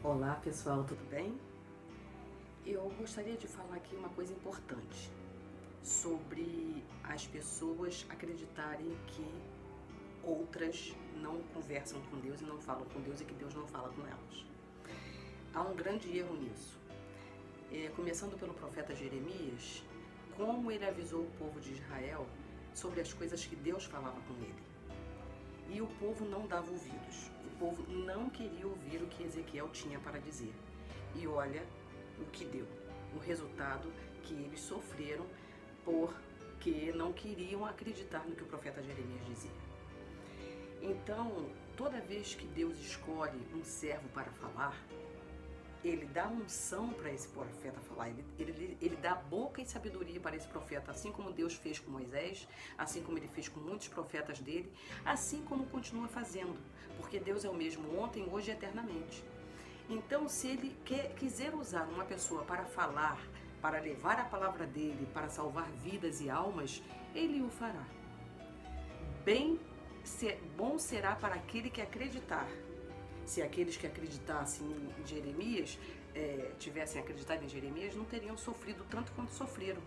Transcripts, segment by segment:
Olá pessoal, tudo bem? Eu gostaria de falar aqui uma coisa importante sobre as pessoas acreditarem que outras não conversam com Deus e não falam com Deus e que Deus não fala com elas. Há um grande erro nisso. Começando pelo profeta Jeremias, como ele avisou o povo de Israel sobre as coisas que Deus falava com ele. E o povo não dava ouvidos. O povo não queria ouvir o que Ezequiel tinha para dizer. E olha o que deu. O resultado que eles sofreram porque não queriam acreditar no que o profeta Jeremias dizia. Então, toda vez que Deus escolhe um servo para falar, ele dá unção para esse profeta falar, ele dá boca e sabedoria para esse profeta, assim como Deus fez com Moisés, assim como ele fez com muitos profetas dele, assim como continua fazendo, porque Deus é o mesmo ontem, hoje e eternamente. Então, se ele quiser usar uma pessoa para falar, para levar a palavra dele, para salvar vidas e almas, ele o fará. Bom será para aquele que acreditar. Se aqueles que acreditassem em Jeremias, tivessem acreditado em Jeremias, não teriam sofrido tanto quanto sofreram.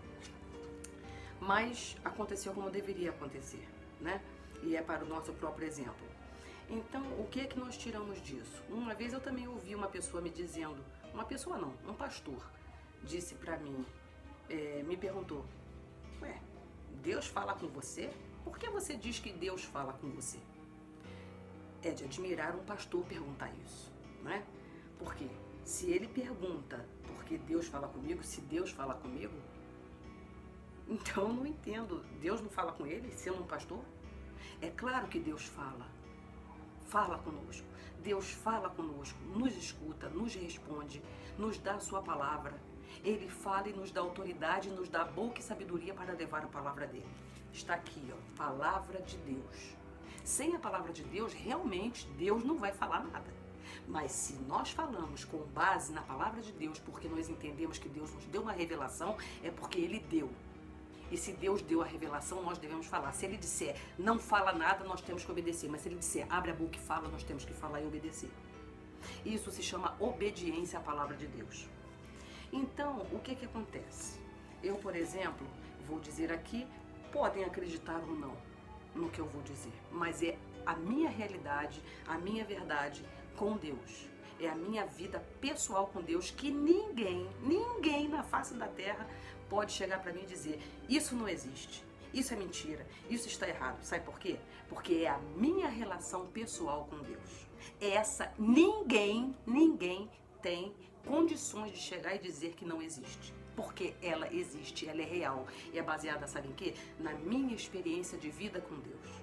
Mas aconteceu como deveria acontecer, né? E é para o nosso próprio exemplo. Então, o que é que nós tiramos disso? Uma vez eu também ouvi uma pessoa me dizendo, uma pessoa não, um pastor, disse para mim, me perguntou, ué, Deus fala com você? Por que você diz que Deus fala com você? É de admirar um pastor perguntar isso, né? Porque se ele pergunta por que Deus fala comigo, se Deus fala comigo, então eu não entendo. Deus não fala com ele, sendo um pastor? É claro que Deus fala conosco. Deus fala conosco, nos escuta, nos responde, nos dá a sua palavra. Ele fala e nos dá autoridade, nos dá boca e sabedoria para levar a palavra dele. Está aqui, ó, palavra de Deus. Sem a palavra de Deus, realmente, Deus não vai falar nada. Mas se nós falamos com base na palavra de Deus, porque nós entendemos que Deus nos deu uma revelação, é porque Ele deu. E se Deus deu a revelação, nós devemos falar. Se Ele disser, não fala nada, nós temos que obedecer. Mas se Ele disser, abre a boca e fala, nós temos que falar e obedecer. Isso se chama obediência à palavra de Deus. Então, o que que acontece? Eu, por exemplo, vou dizer aqui, podem acreditar ou não no que eu vou dizer, mas é a minha realidade, a minha verdade com Deus. É a minha vida pessoal com Deus que ninguém na face da terra pode chegar para mim e dizer, isso não existe, isso é mentira, isso está errado. Sabe por quê? Porque é a minha relação pessoal com Deus. Ninguém tem condições de chegar e dizer que não existe. Porque ela existe, ela é real. E é baseada, sabe em quê? Na minha experiência de vida com Deus.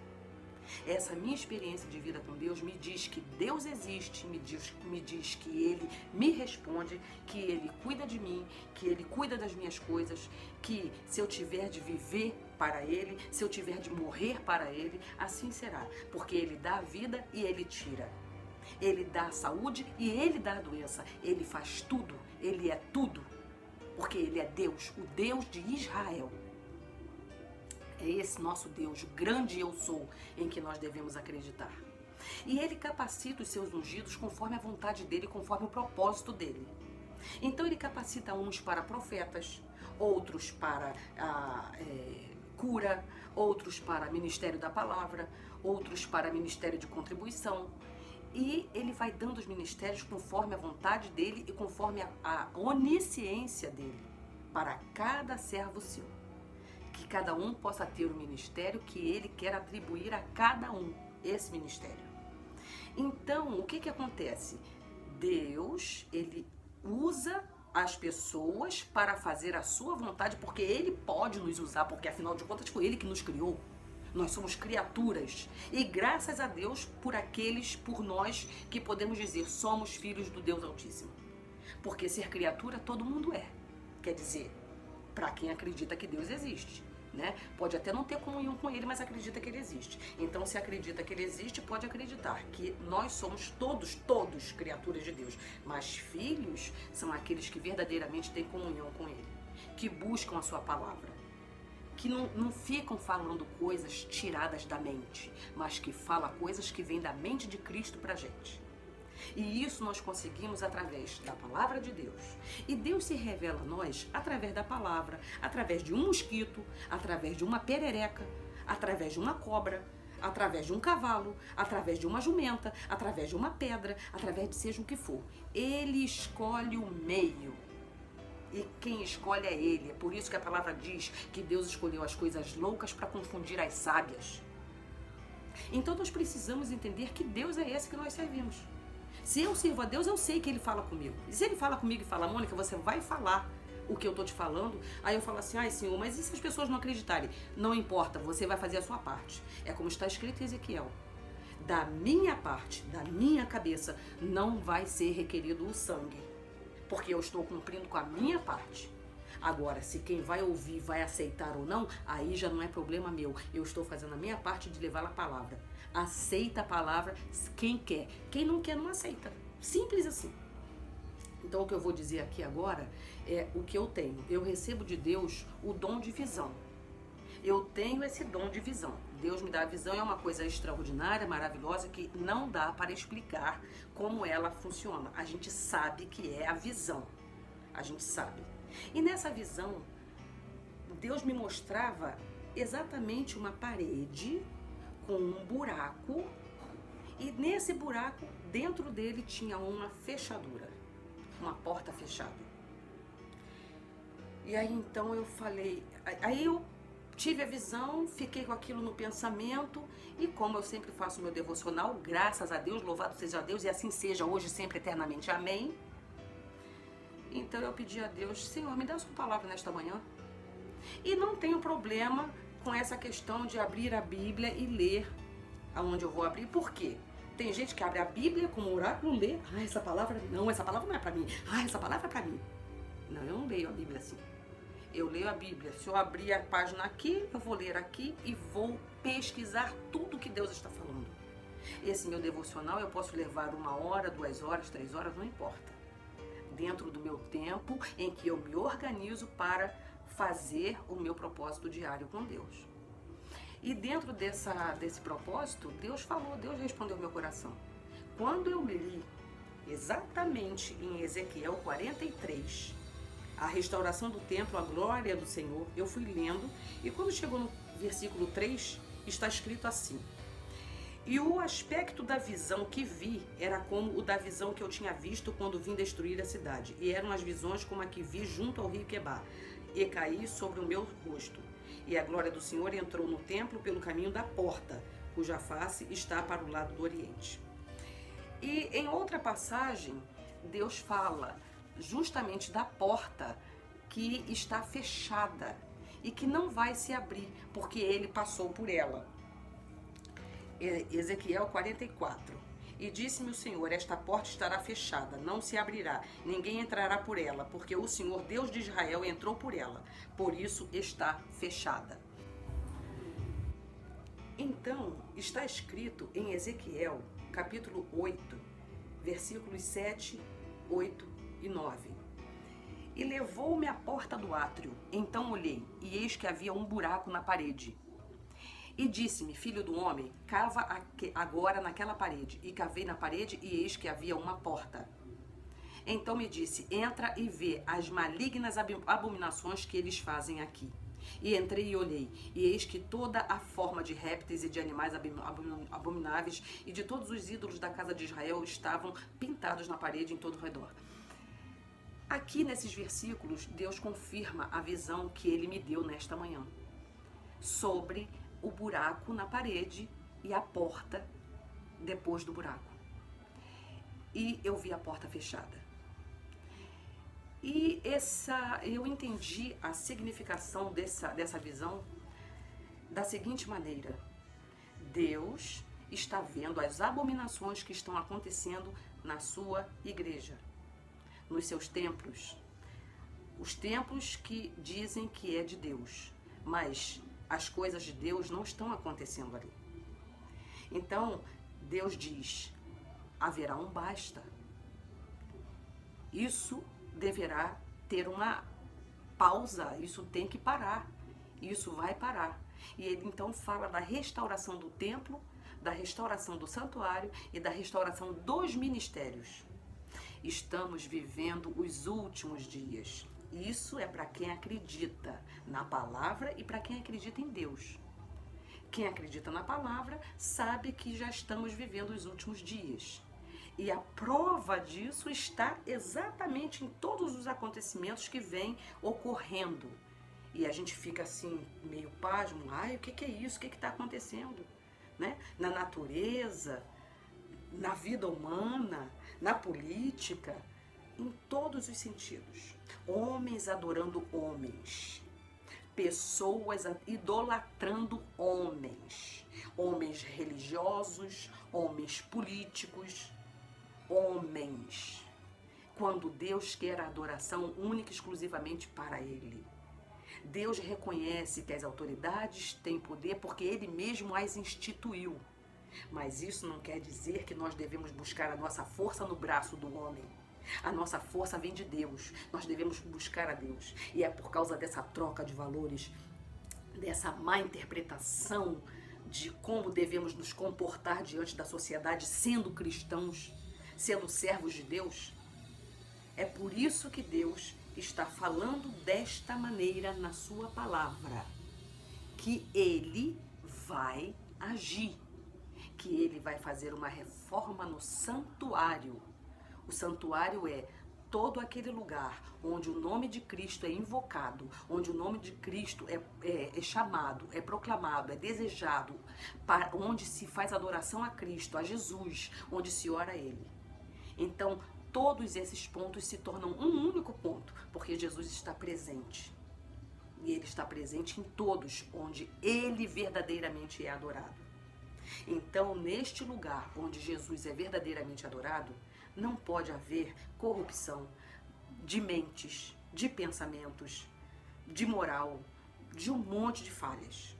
Essa minha experiência de vida com Deus me diz que Deus existe, me diz que Ele me responde, que Ele cuida de mim, que Ele cuida das minhas coisas, que se eu tiver de viver para Ele, se eu tiver de morrer para Ele, assim será. Porque Ele dá a vida e Ele tira. Ele dá a saúde e Ele dá a doença. Ele faz tudo, Ele é tudo. Porque Ele é Deus, o Deus de Israel. É esse nosso Deus, o grande eu sou, em que nós devemos acreditar. E Ele capacita os seus ungidos conforme a vontade dEle, conforme o propósito dEle. Então Ele capacita uns para profetas, outros para cura, outros para ministério da palavra, outros para ministério de contribuição. E Ele vai dando os ministérios conforme a vontade dEle e conforme a onisciência dEle, para cada servo seu. Que cada um possa ter o ministério que Ele quer atribuir a cada um, esse ministério. Então, o que acontece? Deus, Ele usa as pessoas para fazer a sua vontade, porque Ele pode nos usar, porque afinal de contas foi Ele que nos criou. Nós somos criaturas e graças a Deus por nós que podemos dizer somos filhos do Deus Altíssimo. Porque ser criatura todo mundo é. Quer dizer, para quem acredita que Deus existe, né? Pode até não ter comunhão com Ele, mas acredita que Ele existe. Então, se acredita que Ele existe, pode acreditar que nós somos todos criaturas de Deus. Mas filhos são aqueles que verdadeiramente têm comunhão com Ele, que buscam a sua palavra. Que não ficam falando coisas tiradas da mente, mas que fala coisas que vêm da mente de Cristo pra gente. E isso nós conseguimos através da palavra de Deus. E Deus se revela a nós através da palavra, através de um mosquito, através de uma perereca, através de uma cobra, através de um cavalo, através de uma jumenta, através de uma pedra, através de seja o que for. Ele escolhe o meio. E quem escolhe é Ele. É por isso que a palavra diz que Deus escolheu as coisas loucas para confundir as sábias. Então nós precisamos entender que Deus é esse que nós servimos. Se eu sirvo a Deus, eu sei que Ele fala comigo. E se Ele fala comigo e fala, Mônica, você vai falar o que eu tô te falando, aí eu falo assim, ai Senhor, mas e se as pessoas não acreditarem? Não importa, você vai fazer a sua parte. É como está escrito em Ezequiel. Da minha parte, da minha cabeça, não vai ser requerido o sangue, porque eu estou cumprindo com a minha parte. Agora, se quem vai ouvir vai aceitar ou não, aí já não é problema meu. Eu estou fazendo a minha parte de levar a palavra. Aceita a palavra quem quer. Quem não quer, não aceita. Simples assim. Então, o que eu vou dizer aqui agora é o que eu tenho. Eu recebo de Deus o dom de visão. Eu tenho esse dom de visão. Deus me dá a visão, é uma coisa extraordinária, maravilhosa, que não dá para explicar como ela funciona. A gente sabe que é a visão. A gente sabe. E nessa visão, Deus me mostrava exatamente uma parede com um buraco. E nesse buraco, dentro dele, tinha uma fechadura. Uma porta fechada. E aí então eu falei, aí eu tive a visão, fiquei com aquilo no pensamento, e como eu sempre faço o meu devocional, graças a Deus, louvado seja Deus, e assim seja hoje, sempre, eternamente, amém. Então eu pedi a Deus, Senhor, me dá a sua palavra nesta manhã. E não tenho problema com essa questão de abrir a Bíblia e ler aonde eu vou abrir, por quê? Tem gente que abre a Bíblia como oráculo, lê, essa palavra não é pra mim, essa palavra é pra mim. Não, eu não leio a Bíblia assim. Eu leio a Bíblia, se eu abrir a página aqui, eu vou ler aqui e vou pesquisar tudo que Deus está falando. Esse meu devocional eu posso levar 1 hora, 2 horas, 3 horas, não importa. Dentro do meu tempo em que eu me organizo para fazer o meu propósito diário com Deus. E dentro desse propósito, Deus falou, Deus respondeu ao meu coração. Quando eu li exatamente em Ezequiel 43, a restauração do templo, a glória do Senhor, eu fui lendo, e quando chegou no versículo 3, está escrito assim: e o aspecto da visão que vi era como o da visão que eu tinha visto quando vim destruir a cidade, e eram as visões como a que vi junto ao rio Quebar, e caí sobre o meu rosto. E a glória do Senhor entrou no templo pelo caminho da porta, cuja face está para o lado do oriente. E em outra passagem, Deus fala justamente da porta que está fechada e que não vai se abrir, porque ele passou por ela. Ezequiel 44. E disse-me o Senhor, esta porta estará fechada, não se abrirá, ninguém entrará por ela, porque o Senhor, Deus de Israel, entrou por ela, por isso está fechada. Então, está escrito em Ezequiel, capítulo 8, versículos 7, 8 e 9. E levou-me à porta do átrio, então olhei, e eis que havia um buraco na parede. E disse-me, filho do homem, cava agora naquela parede. E cavei na parede, e eis que havia uma porta. Então me disse, entra e vê as malignas abominações que eles fazem aqui. E entrei e olhei, e eis que toda a forma de répteis e de animais abomináveis e de todos os ídolos da casa de Israel estavam pintados na parede em todo o redor. Aqui nesses versículos, Deus confirma a visão que Ele me deu nesta manhã sobre o buraco na parede e a porta depois do buraco. E eu vi a porta fechada. E eu entendi a significação dessa visão da seguinte maneira: Deus está vendo as abominações que estão acontecendo na sua igreja, nos seus templos, os templos que dizem que é de Deus, mas as coisas de Deus não estão acontecendo ali. Então, Deus diz, haverá um basta. Isso deverá ter uma pausa, isso tem que parar, isso vai parar. E ele então fala da restauração do templo da restauração do santuário e da restauração dos ministérios. Estamos vivendo os últimos dias. Isso é para quem acredita na palavra e para quem acredita em Deus. Quem acredita na palavra sabe que já estamos vivendo os últimos dias. E a prova disso está exatamente em todos os acontecimentos que vêm ocorrendo. E a gente fica assim, meio pasmo, ai, o que é isso? O que está acontecendo? Né? Na natureza, na vida humana, na política, em todos os sentidos. Homens adorando homens. Pessoas idolatrando homens. Homens religiosos, homens políticos, homens. Quando Deus quer a adoração única e exclusivamente para Ele. Deus reconhece que as autoridades têm poder porque Ele mesmo as instituiu. Mas isso não quer dizer que nós devemos buscar a nossa força no braço do homem. A nossa força vem de Deus. Nós devemos buscar a Deus. E é por causa dessa troca de valores, dessa má interpretação de como devemos nos comportar diante da sociedade, sendo cristãos, sendo servos de Deus. É por isso que Deus está falando desta maneira na sua palavra. Que Ele vai agir. Que Ele vai fazer uma reforma no santuário. O santuário é todo aquele lugar onde o nome de Cristo é invocado, onde o nome de Cristo é chamado, é proclamado, é desejado, onde se faz adoração a Cristo, a Jesus, onde se ora a Ele. Então, todos esses pontos se tornam um único ponto, porque Jesus está presente. E Ele está presente em todos, onde Ele verdadeiramente é adorado. Então, neste lugar onde Jesus é verdadeiramente adorado, não pode haver corrupção de mentes, de pensamentos, de moral, de um monte de falhas.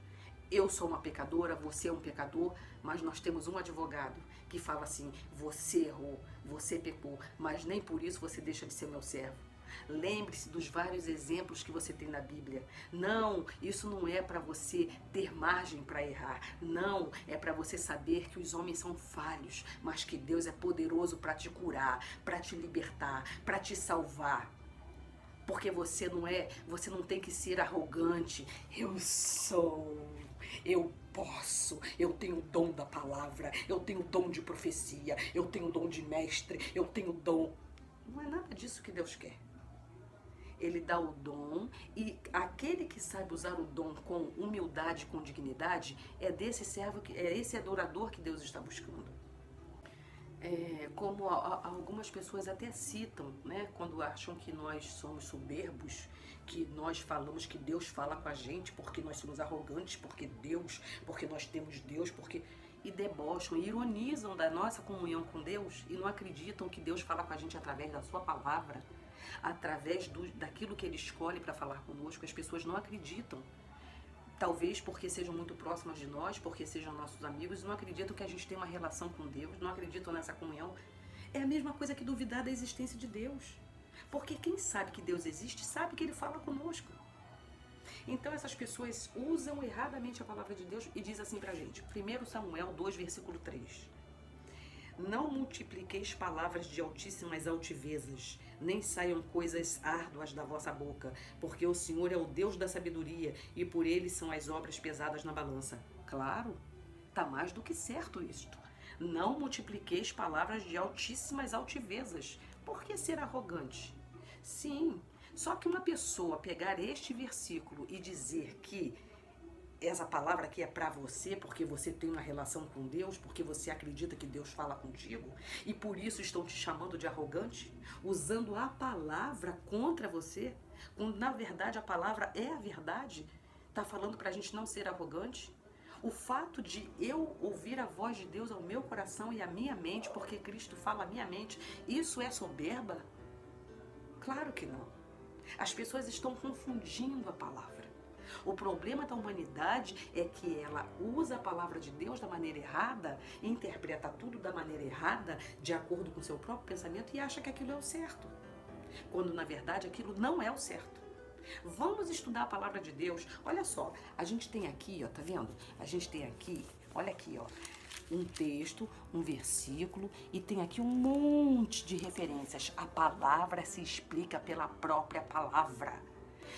Eu sou uma pecadora, você é um pecador, mas nós temos um advogado que fala assim, você errou, você pecou, mas nem por isso você deixa de ser meu servo. Lembre-se dos vários exemplos que você tem na Bíblia. Não, isso não é para você ter margem para errar. Não, é para você saber que os homens são falhos, mas que Deus é poderoso para te curar, para te libertar, para te salvar. Porque você não tem que ser arrogante. Eu sou, eu posso, eu tenho o dom da palavra, eu tenho o dom de profecia, eu tenho o dom de mestre, eu tenho o dom. Não é nada disso que Deus quer. Ele dá o dom e aquele que sabe usar o dom com humildade, com dignidade, é desse servo, é esse adorador que Deus está buscando. Como algumas pessoas até citam, né, quando acham que nós somos soberbos, que nós falamos que Deus fala com a gente porque nós somos arrogantes, porque nós temos Deus, e debocham, e ironizam da nossa comunhão com Deus e não acreditam que Deus fala com a gente através da sua palavra, através daquilo que Ele escolhe para falar conosco. As pessoas não acreditam. Talvez porque sejam muito próximas de nós, porque sejam nossos amigos, não acreditam que a gente tem uma relação com Deus, não acreditam nessa comunhão. É a mesma coisa que duvidar da existência de Deus. Porque quem sabe que Deus existe, sabe que Ele fala conosco. Então essas pessoas usam erradamente a palavra de Deus e diz assim pra gente, 1 Samuel 2, versículo 3. Não multipliqueis palavras de altíssimas altivezas, nem saiam coisas árduas da vossa boca, porque o Senhor é o Deus da sabedoria e por Ele são as obras pesadas na balança. Claro, tá mais do que certo isto. Não multipliqueis palavras de altíssimas altivezas. Por que ser arrogante? Sim, só que uma pessoa pegar este versículo e dizer que essa palavra aqui é para você, porque você tem uma relação com Deus, porque você acredita que Deus fala contigo, e por isso estão te chamando de arrogante, usando a palavra contra você, quando na verdade a palavra é a verdade, tá falando pra gente não ser arrogante. O fato de eu ouvir a voz de Deus ao meu coração e à minha mente, porque Cristo fala à minha mente, isso é soberba? Claro que não. As pessoas estão confundindo a palavra. O problema da humanidade é que ela usa a palavra de Deus da maneira errada, interpreta tudo da maneira errada, de acordo com seu próprio pensamento, e acha que aquilo é o certo. Quando na verdade aquilo não é o certo. Vamos estudar a palavra de Deus. Olha só, a gente tem aqui, ó, tá vendo? A gente tem aqui, olha aqui, ó. um texto, um versículo e tem aqui um monte de referências. A palavra se explica pela própria palavra.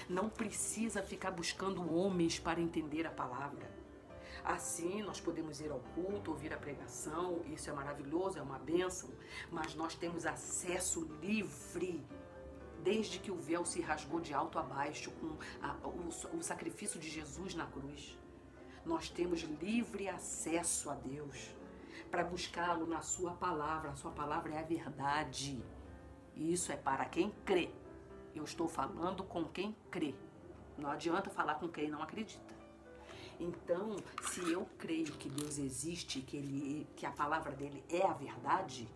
Não precisa ficar buscando homens para entender a palavra. Assim, nós podemos ir ao culto, ouvir a pregação, isso é maravilhoso, é uma bênção, mas nós temos acesso livre, desde que o véu se rasgou de alto a baixo com o sacrifício de Jesus na cruz. Nós temos livre acesso a Deus para buscá-lo na sua palavra. A sua palavra é a verdade. E isso é para quem crê. Eu estou falando com quem crê. Não adianta falar com quem não acredita. Então, se eu creio que Deus existe, que a palavra dele é a verdade,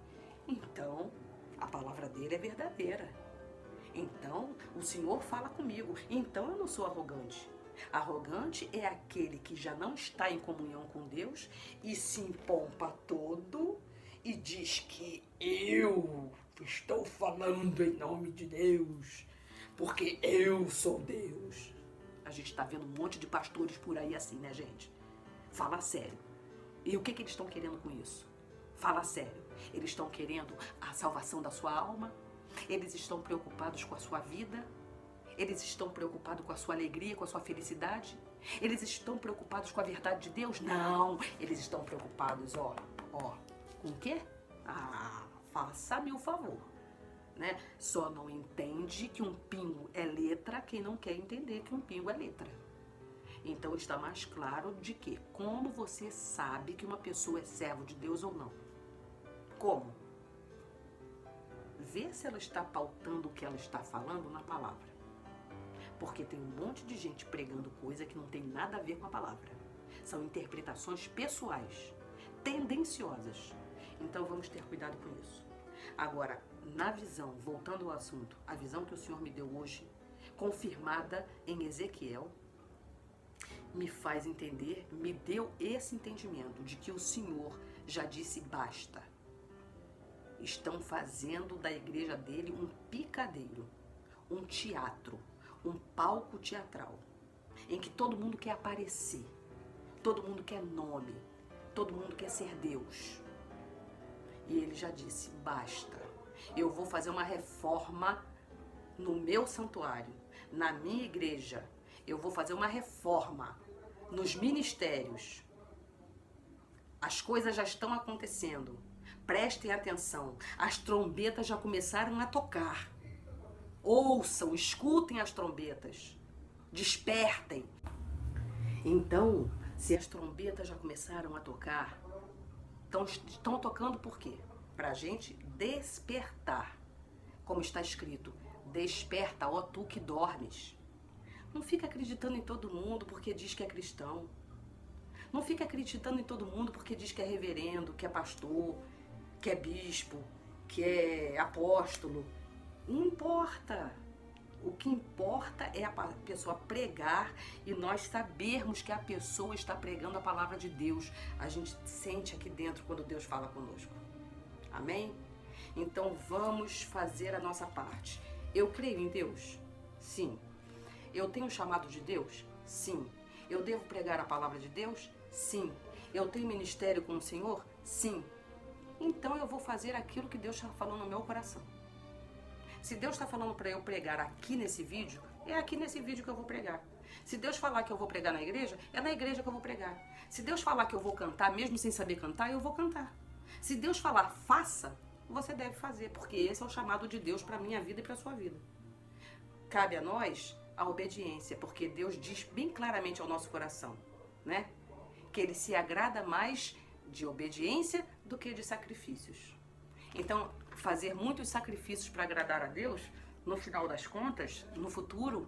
então a palavra dele é verdadeira. Então, o Senhor fala comigo. Então, eu não sou arrogante. Arrogante é aquele que já não está em comunhão com Deus e se empompa todo e diz que eu estou falando em nome de Deus, porque eu sou Deus. A gente está vendo um monte de pastores por aí assim, né, gente? Fala sério. E o que eles estão querendo com isso? Fala sério. Eles estão querendo a salvação da sua alma? Eles estão preocupados com a sua vida? Eles estão preocupados com a sua alegria, com a sua felicidade? Eles estão preocupados com a verdade de Deus? Não, eles estão preocupados, com o quê? Faça-me o favor, né? Só não entende que um pingo é letra quem não quer entender que um pingo é letra. Então está mais claro de que como você sabe que uma pessoa é servo de Deus ou não? Como? Vê se ela está pautando o que ela está falando na palavra. Porque tem um monte de gente pregando coisa que não tem nada a ver com a palavra. São interpretações pessoais, tendenciosas. Então vamos ter cuidado com isso. Agora, na visão, voltando ao assunto, a visão que o Senhor me deu hoje, confirmada em Ezequiel, me faz entender, me deu esse entendimento de que o Senhor já disse basta. Estão fazendo da igreja dele um picadeiro, um teatro, um palco teatral, em que todo mundo quer aparecer, todo mundo quer nome, todo mundo quer ser Deus. E ele já disse, basta, eu vou fazer uma reforma no meu santuário, na minha igreja, eu vou fazer uma reforma nos ministérios. As coisas já estão acontecendo, prestem atenção, as trombetas já começaram a tocar. Ouçam, escutem as trombetas, despertem. Então, se as trombetas já começaram a tocar, estão tocando por quê? Para a gente despertar. Como está escrito, desperta, ó tu que dormes. Não fica acreditando em todo mundo porque diz que é cristão. Não fica acreditando em todo mundo porque diz que é reverendo, que é pastor, que é bispo, que é apóstolo. Não importa. O que importa é a pessoa pregar e nós sabermos que a pessoa está pregando a palavra de Deus. A gente sente aqui dentro quando Deus fala conosco. Amém? Então vamos fazer a nossa parte. Eu creio em Deus? Sim. Eu tenho o chamado de Deus? Sim. Eu devo pregar a palavra de Deus? Sim. Eu tenho ministério com o Senhor? Sim. Então eu vou fazer aquilo que Deus está falando no meu coração. Se Deus está falando para eu pregar aqui nesse vídeo, é aqui nesse vídeo que eu vou pregar. Se Deus falar que eu vou pregar na igreja, é na igreja que eu vou pregar. Se Deus falar que eu vou cantar, mesmo sem saber cantar, eu vou cantar. Se Deus falar faça, você deve fazer, porque esse é o chamado de Deus para a minha vida e para a sua vida. Cabe a nós a obediência, porque Deus diz bem claramente ao nosso coração, né? Que Ele se agrada mais de obediência do que de sacrifícios. Então, fazer muitos sacrifícios para agradar a Deus, no final das contas, no futuro,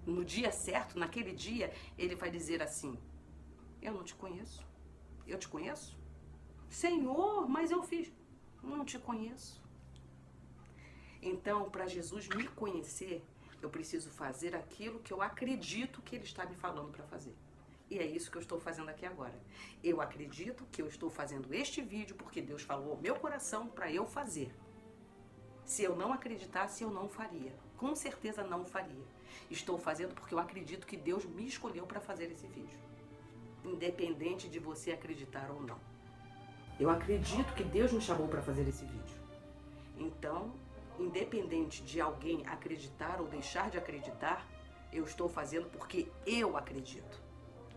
no dia certo, naquele dia, Ele vai dizer assim, eu não te conheço. Eu te conheço? Senhor, mas eu fiz. Não te conheço. Então, para Jesus me conhecer, eu preciso fazer aquilo que eu acredito que Ele está me falando para fazer. E é isso que eu estou fazendo aqui agora. Eu acredito que eu estou fazendo este vídeo porque Deus falou ao meu coração para eu fazer. Se eu não acreditasse, eu não faria. Com certeza não faria. Estou fazendo porque eu acredito que Deus me escolheu para fazer esse vídeo. Independente de você acreditar ou não. Eu acredito que Deus me chamou para fazer esse vídeo. Então, independente de alguém acreditar ou deixar de acreditar, eu estou fazendo porque eu acredito.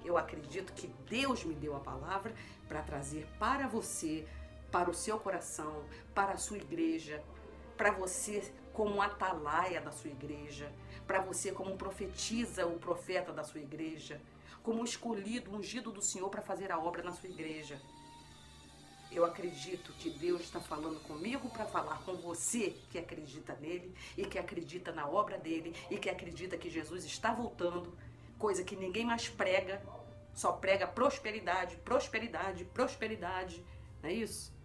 Eu acredito que Deus me deu a palavra para trazer para você, para o seu coração, para a sua igreja, para você como atalaia da sua igreja, para você como profetiza o profeta da sua igreja, como escolhido, ungido do Senhor para fazer a obra na sua igreja. Eu acredito que Deus está falando comigo para falar com você que acredita nele e que acredita na obra dele e que acredita que Jesus está voltando, coisa que ninguém mais prega, só prega prosperidade, prosperidade, prosperidade, não é isso?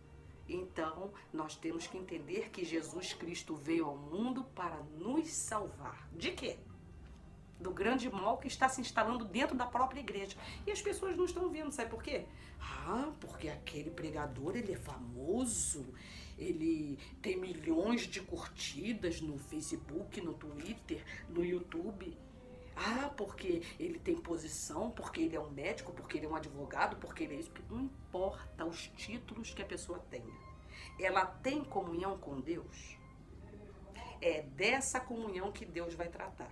Então, nós temos que entender que Jesus Cristo veio ao mundo para nos salvar. De quê? Do grande mal que está se instalando dentro da própria igreja. E as pessoas não estão vendo, sabe por quê? Porque aquele pregador, ele é famoso, ele tem milhões de curtidas no Facebook, no Twitter, no YouTube. Porque ele tem posição, porque ele é um médico, porque ele é um advogado, porque ele é isso. Não importa os títulos que a pessoa tenha. Ela tem comunhão com Deus. É dessa comunhão que Deus vai tratar.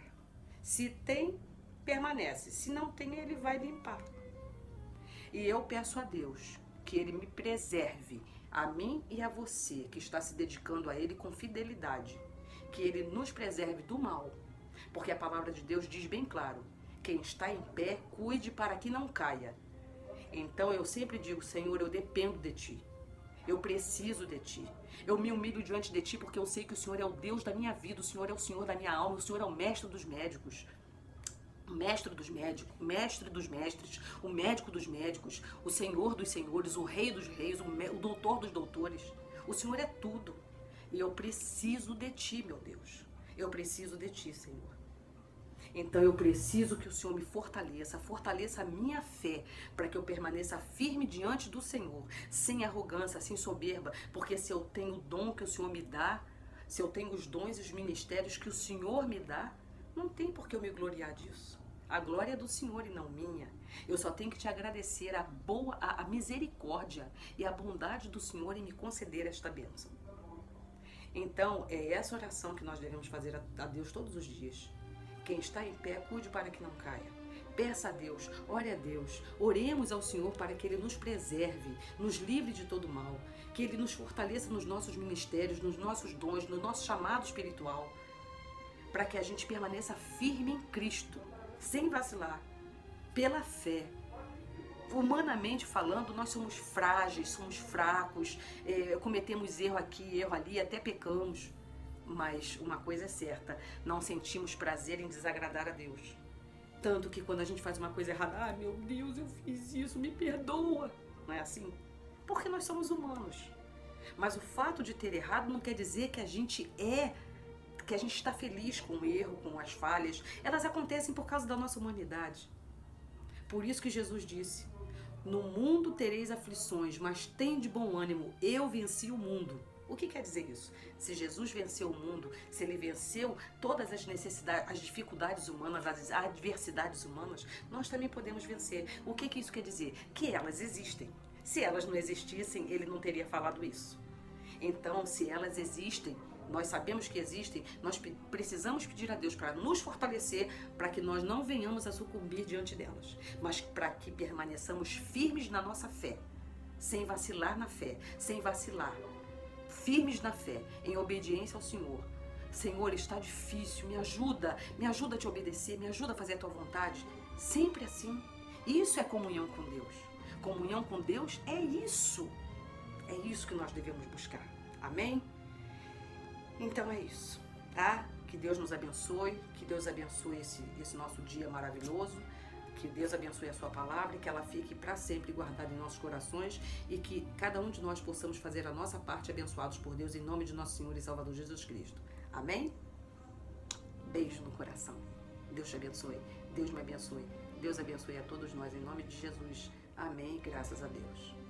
Se tem, permanece. Se não tem, ele vai limpar. E eu peço a Deus que ele me preserve, a mim e a você, que está se dedicando a ele com fidelidade. Que ele nos preserve do mal. Porque a palavra de Deus diz bem claro, quem está em pé, cuide para que não caia. Então eu sempre digo, Senhor, eu dependo de Ti. Eu preciso de Ti. Eu me humilho diante de Ti porque eu sei que o Senhor é o Deus da minha vida, o Senhor é o Senhor da minha alma, o Senhor é o mestre dos médicos. O mestre dos médicos, mestre dos mestres, o médico dos médicos, o Senhor dos senhores, o rei dos reis, o doutor dos doutores. O Senhor é tudo. E eu preciso de Ti, meu Deus. Eu preciso de Ti, Senhor. Então eu preciso que o Senhor me fortaleça a minha fé, para que eu permaneça firme diante do Senhor, sem arrogância, sem soberba, porque se eu tenho o dom que o Senhor me dá, se eu tenho os dons e os ministérios que o Senhor me dá, não tem por que eu me gloriar disso. A glória é do Senhor e não minha. Eu só tenho que te agradecer a misericórdia e a bondade do Senhor em me conceder esta bênção. Então, é essa oração que nós devemos fazer a Deus todos os dias. Quem está em pé, cuide para que não caia. Peça a Deus, ore a Deus, oremos ao Senhor para que Ele nos preserve, nos livre de todo mal, que Ele nos fortaleça nos nossos ministérios, nos nossos dons, no nosso chamado espiritual, para que a gente permaneça firme em Cristo, sem vacilar, pela fé. Humanamente falando, nós somos frágeis, somos fracos, cometemos erro aqui, erro ali, até pecamos. Mas uma coisa é certa, não sentimos prazer em desagradar a Deus. Tanto que quando a gente faz uma coisa errada, meu Deus, eu fiz isso, me perdoa. Não é assim? Porque nós somos humanos. Mas o fato de ter errado não quer dizer que a gente está feliz com o erro, com as falhas. Elas acontecem por causa da nossa humanidade. Por isso que Jesus disse, no mundo tereis aflições, mas tende bom ânimo, eu venci o mundo. O que quer dizer isso? Se Jesus venceu o mundo, se Ele venceu todas as necessidades, as dificuldades humanas, as adversidades humanas, nós também podemos vencer. O que isso quer dizer? Que elas existem. Se elas não existissem, Ele não teria falado isso. Então, se elas existem, nós sabemos que existem, nós precisamos pedir a Deus para nos fortalecer, para que nós não venhamos a sucumbir diante delas, mas para que permaneçamos firmes na nossa fé, sem vacilar na fé, sem vacilar. Firmes na fé, em obediência ao Senhor. Senhor, está difícil, me ajuda a te obedecer, me ajuda a fazer a tua vontade. Sempre assim. Isso é comunhão com Deus. Comunhão com Deus é isso. É isso que nós devemos buscar. Amém? Então é isso, tá? Que Deus nos abençoe, que Deus abençoe esse nosso dia maravilhoso. Que Deus abençoe a sua palavra e que ela fique para sempre guardada em nossos corações e que cada um de nós possamos fazer a nossa parte abençoados por Deus em nome de nosso Senhor e Salvador Jesus Cristo. Amém? Beijo no coração. Deus te abençoe. Deus me abençoe. Deus abençoe a todos nós em nome de Jesus. Amém. Graças a Deus.